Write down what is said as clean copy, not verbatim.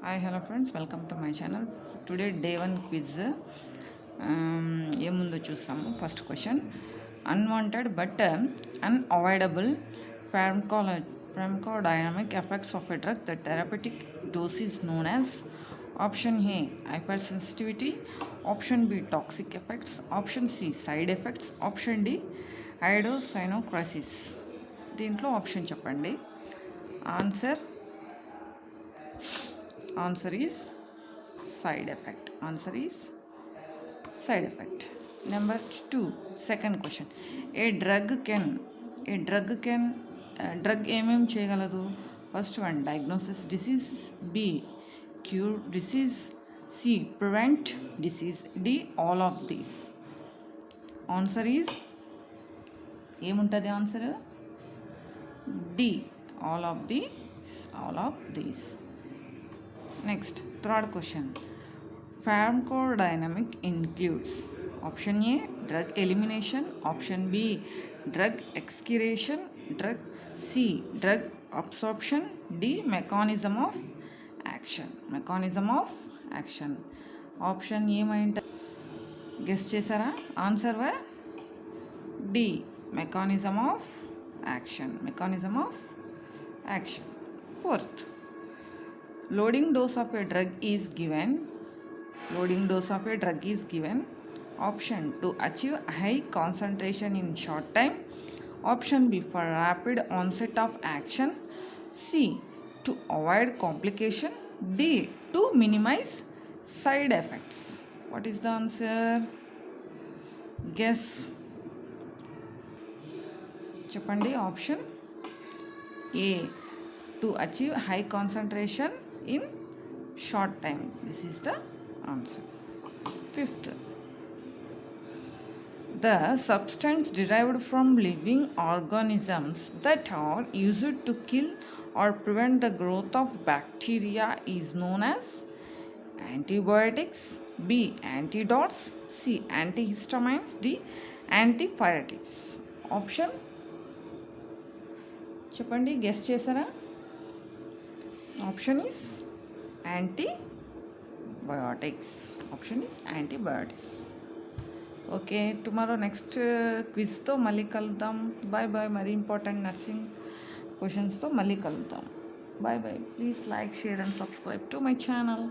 Hi, hello friends, welcome to my channel. Today day 1 quiz. ఏముందో చూస్తాము. First question, unwanted but unavoidable pharmacodynamic effects of a drug. The therapeutic dose is known as option A hypersensitivity, option B toxic effects, option C side effects, option D iodocyanocrasis. దీంట్లో option చెప్పండి. Answer is side effect. Answer is side effect. Number 2, second question. Drug ఏమేం చేయగలదు? First one, diagnosis disease, B cure disease, C prevent disease, D all of these. Answer is ఏముంటుంది? Answer D all of these. Next, third question. Pharmacodynamic includes option A drug elimination, option B drug excretion, drug C drug absorption, D mechanism of action. Option A మైంట guess చేశారా? Answer why D mechanism of action. Fourth, loading dose of a drug is given. Option to achieve high concentration in short time, option B for rapid onset of action, C to avoid complication, D to minimize side effects. What is the answer? Guess. చెప్పండి. Option A to achieve high concentration in short time. This is the answer. Fifth, the substance derived from living organisms that are used to kill or prevent the growth of bacteria is known as antibiotics, B antidotes, C antihistamines, D antipyretics. Option చెప్పండి. Guess చేశారా? Option is antibiotics. Okay, tomorrow next క్విజ్తో మళ్ళీ కలుద్దాం. Bye bye. మరీ important nursing క్వశ్చన్స్తో మళ్ళీ కలుద్దాం. Bye bye. Please like, share and subscribe to my channel.